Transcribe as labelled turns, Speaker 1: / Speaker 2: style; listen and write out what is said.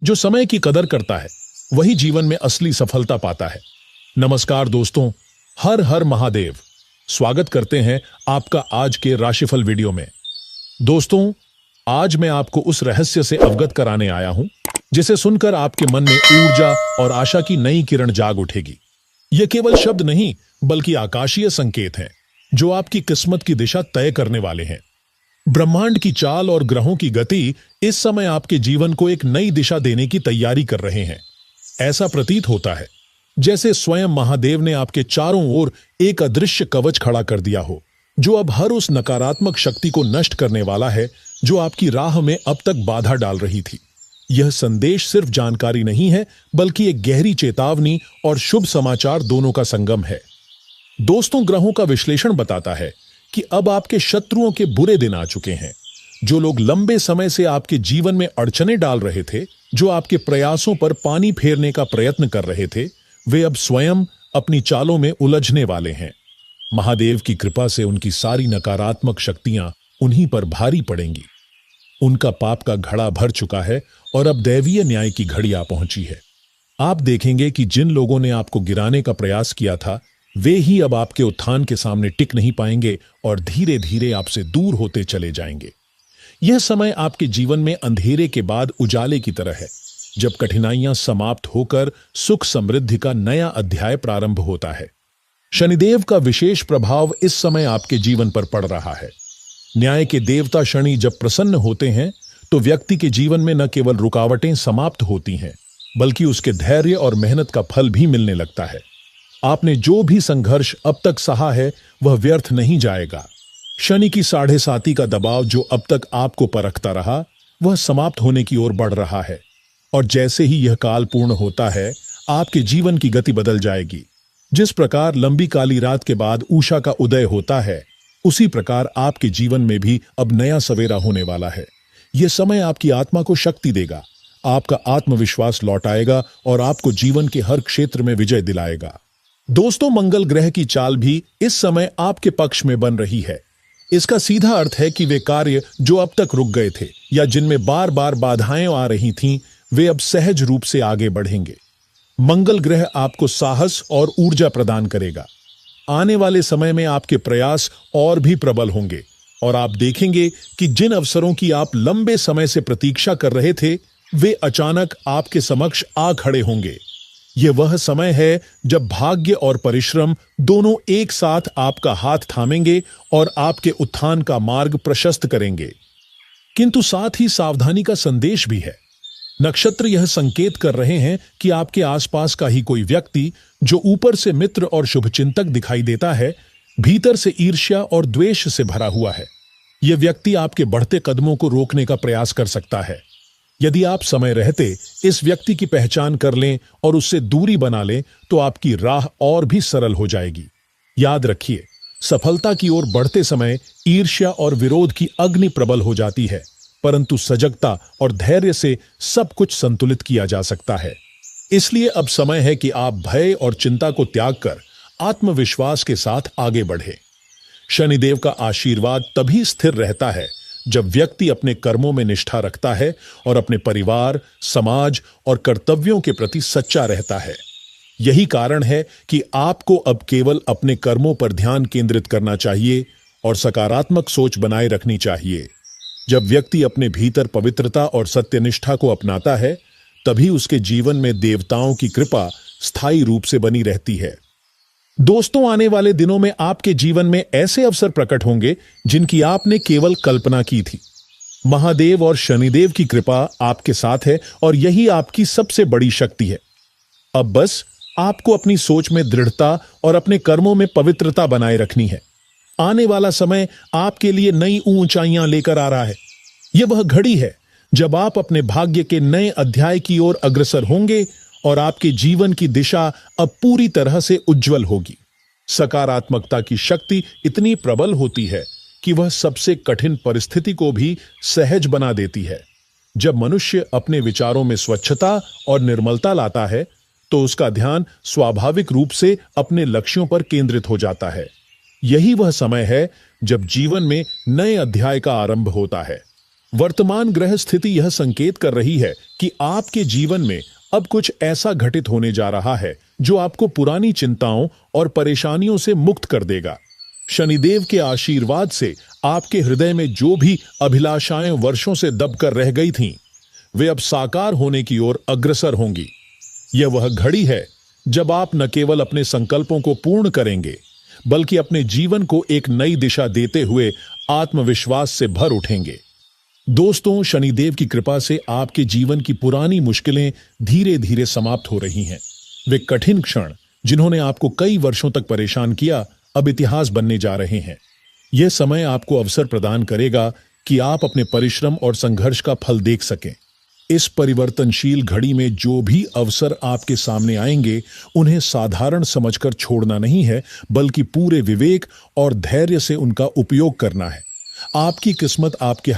Speaker 1: जो समय की कदर करता है वही जीवन में असली सफलता पाता है। नमस्कार दोस्तों, हर हर महादेव। स्वागत करते हैं आपका आज के राशिफल वीडियो में। दोस्तों, आज मैं आपको उस रहस्य से अवगत कराने आया हूं जिसे सुनकर आपके मन में ऊर्जा और आशा की नई किरण जाग उठेगी। ये केवल शब्द नहीं बल्कि आकाशीय संकेत हैं जो आपकी किस्मत की दिशा तय करने वाले हैं। ब्रह्मांड की चाल और ग्रहों की गति इस समय आपके जीवन को एक नई दिशा देने की तैयारी कर रहे हैं। ऐसा प्रतीत होता है जैसे स्वयं महादेव ने आपके चारों ओर एक अदृश्य कवच खड़ा कर दिया हो, जो अब हर उस नकारात्मक शक्ति को नष्ट करने वाला है जो आपकी राह में अब तक बाधा डाल रही थी। यह संदेश सिर्फ जानकारी नहीं है बल्कि एक गहरी चेतावनी और शुभ समाचार दोनों का संगम है। दोस्तों, ग्रहों का विश्लेषण बताता है कि अब आपके शत्रुओं के बुरे दिन आ चुके हैं। जो लोग लंबे समय से आपके जीवन में अड़चने डाल रहे थे, जो आपके प्रयासों पर पानी फेरने का प्रयत्न कर रहे थे, वे अब स्वयं अपनी चालों में उलझने वाले हैं। महादेव की कृपा से उनकी सारी नकारात्मक शक्तियां उन्हीं पर भारी पड़ेंगी। उनका पाप का घड़ा भर चुका है और अब दैवीय न्याय की घड़ी आ पहुंची है। आप देखेंगे कि जिन लोगों ने आपको गिराने का प्रयास किया था, वे ही अब आपके उत्थान के सामने टिक नहीं पाएंगे और धीरे धीरे आपसे दूर होते चले जाएंगे। यह समय आपके जीवन में अंधेरे के बाद उजाले की तरह है, जब कठिनाइयां समाप्त होकर सुख समृद्धि का नया अध्याय प्रारंभ होता है। शनिदेव का विशेष प्रभाव इस समय आपके जीवन पर पड़ रहा है। न्याय के देवता शनि जब प्रसन्न होते हैं तो व्यक्ति के जीवन में न केवल रुकावटें समाप्त होती हैं, बल्कि उसके धैर्य और मेहनत का फल भी मिलने लगता है। आपने जो भी संघर्ष अब तक सहा है वह व्यर्थ नहीं जाएगा। शनि की 7.5 का दबाव जो अब तक आपको परखता रहा, वह समाप्त होने की ओर बढ़ रहा है। और जैसे ही यह काल पूर्ण होता है, आपके जीवन की गति बदल जाएगी। जिस प्रकार लंबी काली रात के बाद उषा का उदय होता है, उसी प्रकार आपके जीवन में भी अब नया सवेरा होने वाला है। यह समय आपकी आत्मा को शक्ति देगा, आपका आत्मविश्वास लौटाएगा और आपको जीवन के हर क्षेत्र में विजय दिलाएगा। दोस्तों, मंगल ग्रह की चाल भी इस समय आपके पक्ष में बन रही है। इसका सीधा अर्थ है कि वे कार्य जो अब तक रुक गए थे या जिनमें बार बार बाधाएं आ रही थीं, वे अब सहज रूप से आगे बढ़ेंगे। मंगल ग्रह आपको साहस और ऊर्जा प्रदान करेगा। आने वाले समय में आपके प्रयास और भी प्रबल होंगे और आप देखेंगे कि जिन अवसरों की आप लंबे समय से प्रतीक्षा कर रहे थे, वे अचानक आपके समक्ष आ खड़े होंगे। यह वह समय है जब भाग्य और परिश्रम दोनों एक साथ आपका हाथ थामेंगे और आपके उत्थान का मार्ग प्रशस्त करेंगे। किंतु साथ ही सावधानी का संदेश भी है। नक्षत्र यह संकेत कर रहे हैं कि आपके आसपास का ही कोई व्यक्ति, जो ऊपर से मित्र और शुभचिंतक दिखाई देता है, भीतर से ईर्ष्या और द्वेष से भरा हुआ है। यह व्यक्ति आपके बढ़ते कदमों को रोकने का प्रयास कर सकता है। यदि आप समय रहते इस व्यक्ति की पहचान कर लें और उससे दूरी बना लें, तो आपकी राह और भी सरल हो जाएगी। याद रखिए, सफलता की ओर बढ़ते समय ईर्ष्या और विरोध की अग्नि प्रबल हो जाती है, परंतु सजगता और धैर्य से सब कुछ संतुलित किया जा सकता है। इसलिए अब समय है कि आप भय और चिंता को त्याग कर आत्मविश्वास के साथ आगे बढ़ें। शनिदेव का आशीर्वाद तभी स्थिर रहता है जब व्यक्ति अपने कर्मों में निष्ठा रखता है और अपने परिवार, समाज और कर्तव्यों के प्रति सच्चा रहता है। यही कारण है कि आपको अब केवल अपने कर्मों पर ध्यान केंद्रित करना चाहिए और सकारात्मक सोच बनाए रखनी चाहिए। जब व्यक्ति अपने भीतर पवित्रता और सत्यनिष्ठा को अपनाता है, तभी उसके जीवन में देवताओं की कृपा स्थायी रूप से बनी रहती है। दोस्तों, आने वाले दिनों में आपके जीवन में ऐसे अवसर प्रकट होंगे जिनकी आपने केवल कल्पना की थी। महादेव और शनिदेव की कृपा आपके साथ है और यही आपकी सबसे बड़ी शक्ति है। अब बस आपको अपनी सोच में दृढ़ता और अपने कर्मों में पवित्रता बनाए रखनी है। आने वाला समय आपके लिए नई ऊंचाइयां लेकर आ रहा है। यह वह घड़ी है जब आप अपने भाग्य के नए अध्याय की ओर अग्रसर होंगे और आपके जीवन की दिशा अब पूरी तरह से उज्जवल होगी। सकारात्मकता की शक्ति इतनी प्रबल होती है कि वह सबसे कठिन परिस्थिति को भी सहज बना देती है। जब मनुष्य अपने विचारों में स्वच्छता और निर्मलता लाता है, तो उसका ध्यान स्वाभाविक रूप से अपने लक्ष्यों पर केंद्रित हो जाता है। यही वह समय है जब जीवन में नए अध्याय का आरंभ होता है। वर्तमान ग्रह स्थिति यह संकेत कर रही है कि आपके जीवन में अब कुछ ऐसा घटित होने जा रहा है जो आपको पुरानी चिंताओं और परेशानियों से मुक्त कर देगा। शनिदेव के आशीर्वाद से आपके हृदय में जो भी अभिलाषाएं वर्षों से दबकर रह गई थीं, वे अब साकार होने की ओर अग्रसर होंगी। यह वह घड़ी है जब आप न केवल अपने संकल्पों को पूर्ण करेंगे, बल्कि अपने जीवन को एक नई दिशा देते हुए आत्मविश्वास से भर उठेंगे। दोस्तों, शनिदेव की कृपा से आपके जीवन की पुरानी मुश्किलें धीरे धीरे समाप्त हो रही हैं। वे कठिन क्षण जिन्होंने आपको कई वर्षों तक परेशान किया, अब इतिहास बनने जा रहे हैं। यह समय आपको अवसर प्रदान करेगा कि आप अपने परिश्रम और संघर्ष का फल देख सकें। इस परिवर्तनशील घड़ी में जो भी अवसर आपके सामने आएंगे, उन्हें साधारण समझकर छोड़ना नहीं है, बल्कि पूरे विवेक और धैर्य से उनका उपयोग करना है। आपकी किस्मत आपके